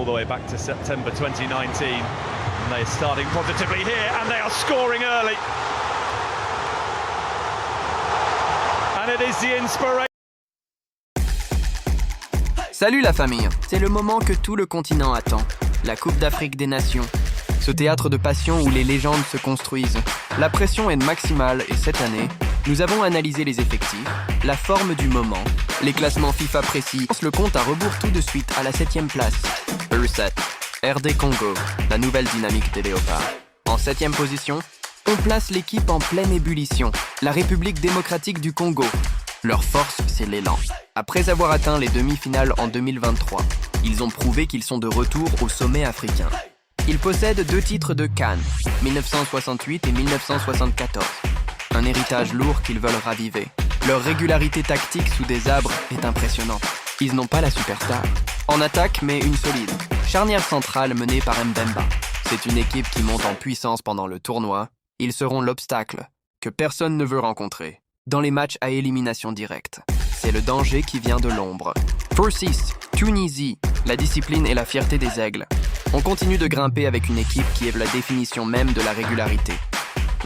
all the way back to September 2019. And they are starting positively here, and they are scoring early. And it is the inspiration. Salut la famille, c'est le moment que tout le continent attend, la Coupe d'Afrique des Nations. Ce théâtre de passion où les légendes se construisent. La pression est maximale et cette année, nous avons analysé les effectifs, la forme du moment, les classements FIFA précis. On se le compte à rebours tout de suite à la 7e place. Reset, RD Congo, la nouvelle dynamique des Léopards. En 7e position, on place l'équipe en pleine ébullition, la République démocratique du Congo. Leur force, c'est l'élan. Après avoir atteint les demi-finales en 2023, ils ont prouvé qu'ils sont de retour au sommet africain. Ils possèdent 2 titres de CAN, 1968 et 1974. Un héritage lourd qu'ils veulent raviver. Leur régularité tactique sous des arbres est impressionnante. Ils n'ont pas la superstar. En attaque, mais une solide. Charnière centrale menée par Mbemba. C'est une équipe qui monte en puissance pendant le tournoi. Ils seront l'obstacle que personne ne veut rencontrer. Dans les matchs à élimination directe, c'est le danger qui vient de l'ombre. Forces, Tunisie, la discipline et la fierté des aigles. On continue de grimper avec une équipe qui est la définition même de la régularité.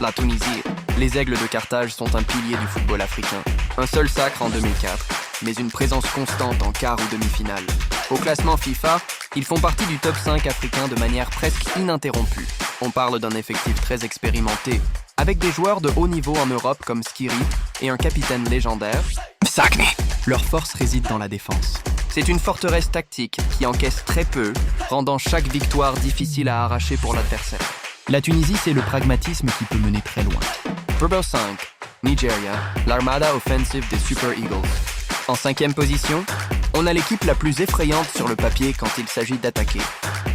La Tunisie, les aigles de Carthage sont un pilier du football africain. Un seul sacre en 2004, mais une présence constante en quart ou demi-finale. Au classement FIFA, ils font partie du top 5 africain de manière presque ininterrompue. On parle d'un effectif très expérimenté, avec des joueurs de haut niveau en Europe comme Skiri et un capitaine légendaire, Msakni. Leur force réside dans la défense. C'est une forteresse tactique qui encaisse très peu, rendant chaque victoire difficile à arracher pour l'adversaire. La Tunisie, c'est le pragmatisme qui peut mener très loin. Turbo 5, Nigeria, l'armada offensive des Super Eagles. En 5e position, on a l'équipe la plus effrayante sur le papier quand il s'agit d'attaquer.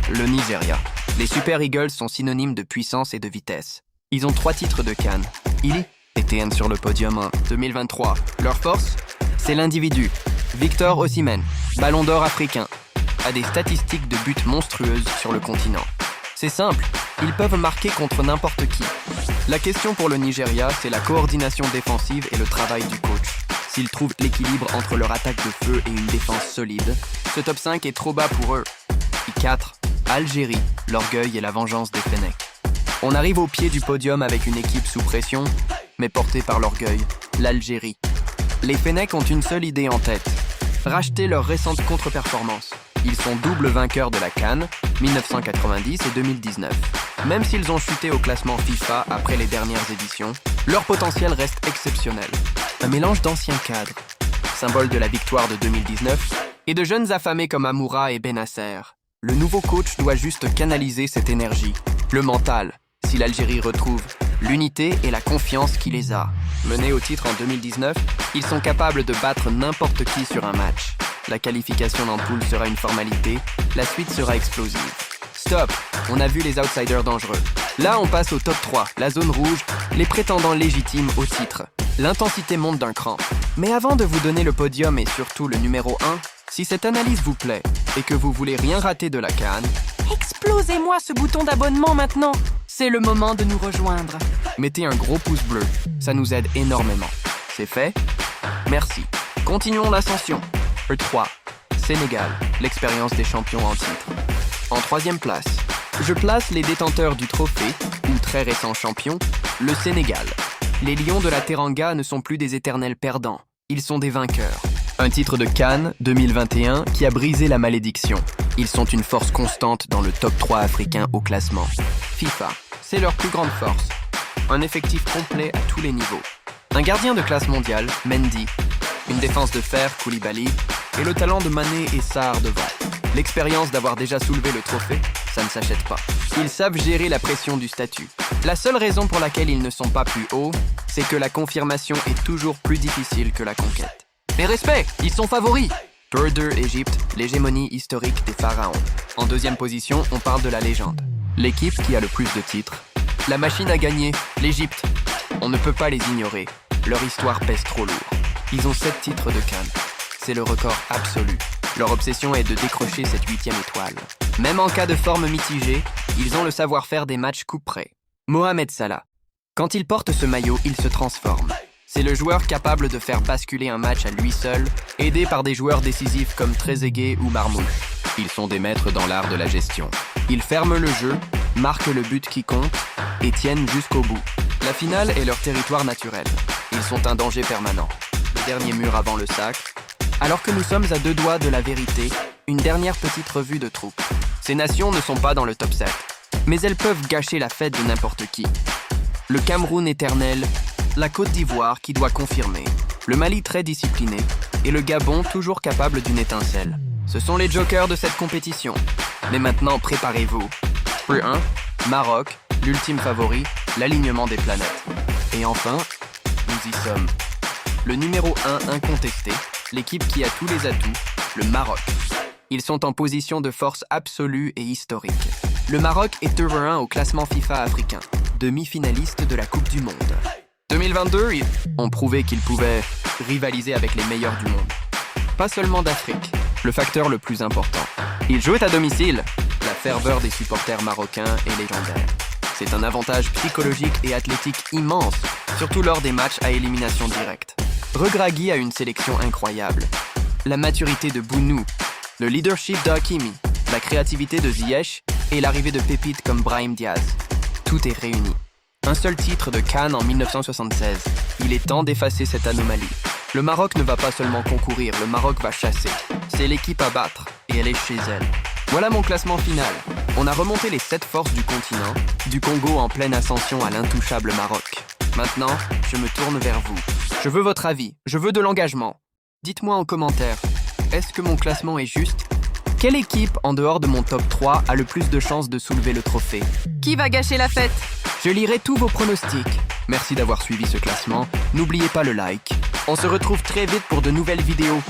Le Nigeria. Les Super Eagles sont synonymes de puissance et de vitesse. Ils ont 3 titres de CAN. Ili et TN sur le podium en 2023. Leur force, c'est l'individu. Victor Osimhen, ballon d'or africain, a des statistiques de buts monstrueuses sur le continent. C'est simple, ils peuvent marquer contre n'importe qui. La question pour le Nigeria, c'est la coordination défensive et le travail du coach. S'ils trouvent l'équilibre entre leur attaque de feu et une défense solide, ce top 5 est trop bas pour eux. Et 4, Algérie, l'orgueil et la vengeance des Fennecs. On arrive au pied du podium avec une équipe sous pression, mais portée par l'orgueil, l'Algérie. Les Fennecs ont une seule idée en tête, racheter leur récente contre-performance. Ils sont double vainqueurs de la CAN, 1990 et 2019. Même s'ils ont chuté au classement FIFA après les dernières éditions, leur potentiel reste exceptionnel. Un mélange d'anciens cadres, symbole de la victoire de 2019, et de jeunes affamés comme Amoura et Benasser. Le nouveau coach doit juste canaliser cette énergie, le mental, si l'Algérie retrouve l'unité et la confiance qui les a. Menés au titre en 2019, ils sont capables de battre n'importe qui sur un match. La qualification en poule sera une formalité, la suite sera explosive. Stop, on a vu les outsiders dangereux. Là, on passe au top 3, la zone rouge, les prétendants légitimes au titre. L'intensité monte d'un cran. Mais avant de vous donner le podium et surtout le numéro 1, si cette analyse vous plaît et que vous voulez rien rater de la CAN, explosez-moi ce bouton d'abonnement maintenant. C'est le moment de nous rejoindre. Mettez un gros pouce bleu, ça nous aide énormément. C'est fait? Merci. Continuons l'ascension. E3, Sénégal, l'expérience des champions en titre. En 3e place, je place les détenteurs du trophée, ou très récents champions, le Sénégal. Les Lions de la Teranga ne sont plus des éternels perdants, ils sont des vainqueurs. Un titre de CAN 2021 qui a brisé la malédiction. Ils sont une force constante dans le top 3 africain au classement. FIFA, c'est leur plus grande force. Un effectif complet à tous les niveaux. Un gardien de classe mondiale, Mendy. Une défense de fer, Koulibaly. Et le talent de Mané et Sarr devant. L'expérience d'avoir déjà soulevé le trophée, ça ne s'achète pas. Ils savent gérer la pression du statut. La seule raison pour laquelle ils ne sont pas plus hauts, c'est que la confirmation est toujours plus difficile que la conquête. Mais respect, ils sont favoris. Tour 2 Égypte, l'hégémonie historique des pharaons. En 2e position, on parle de la légende. L'équipe qui a le plus de titres. La machine à gagner, l'Égypte. On ne peut pas les ignorer. Leur histoire pèse trop lourd. Ils ont 7 titres de CAN. C'est le record absolu. Leur obsession est de décrocher cette 8e étoile. Même en cas de forme mitigée, ils ont le savoir-faire des matchs coup près. Mohamed Salah. Quand il porte ce maillot, il se transforme. C'est le joueur capable de faire basculer un match à lui seul, aidé par des joueurs décisifs comme Trezeguet ou Marmouche. Ils sont des maîtres dans l'art de la gestion. Ils ferment le jeu, marquent le but qui compte et tiennent jusqu'au bout. La finale est leur territoire naturel. Ils sont un danger permanent. Le dernier mur avant le sac. Alors que nous sommes à 2 doigts de la vérité, une dernière petite revue de troupes. Ces nations ne sont pas dans le top 7, mais elles peuvent gâcher la fête de n'importe qui. Le Cameroun éternel, la Côte d'Ivoire qui doit confirmer, le Mali très discipliné et le Gabon toujours capable d'une étincelle. Ce sont les jokers de cette compétition. Mais maintenant, préparez-vous. Poule 1, Maroc, l'ultime favori, l'alignement des planètes. Et enfin, nous y sommes. Le numéro 1 incontesté, l'équipe qui a tous les atouts, le Maroc. Ils sont en position de force absolue et historique. Le Maroc est numéro 1 au classement FIFA africain, demi-finaliste de la Coupe du Monde. 2022, ils ont prouvé qu'ils pouvaient rivaliser avec les meilleurs du monde. Pas seulement d'Afrique, le facteur le plus important. Ils jouent à domicile. La ferveur des supporters marocains est légendaire. C'est un avantage psychologique et athlétique immense, surtout lors des matchs à élimination directe. Regragui a une sélection incroyable. La maturité de Bounou, le leadership d'Hakimi, la créativité de Ziyech et l'arrivée de pépites comme Brahim Diaz. Tout est réuni. Un seul titre de CAN en 1976. Il est temps d'effacer cette anomalie. Le Maroc ne va pas seulement concourir, le Maroc va chasser. C'est l'équipe à battre, et elle est chez elle. Voilà mon classement final. On a remonté les 7 forces du continent, du Congo en pleine ascension à l'intouchable Maroc. Maintenant, je me tourne vers vous. Je veux votre avis, je veux de l'engagement. Dites-moi en commentaire, est-ce que mon classement est juste ? Quelle équipe, en dehors de mon top 3, a le plus de chances de soulever le trophée ? Qui va gâcher la fête ? Je lirai tous vos pronostics. Merci d'avoir suivi ce classement. N'oubliez pas le like. On se retrouve très vite pour de nouvelles vidéos.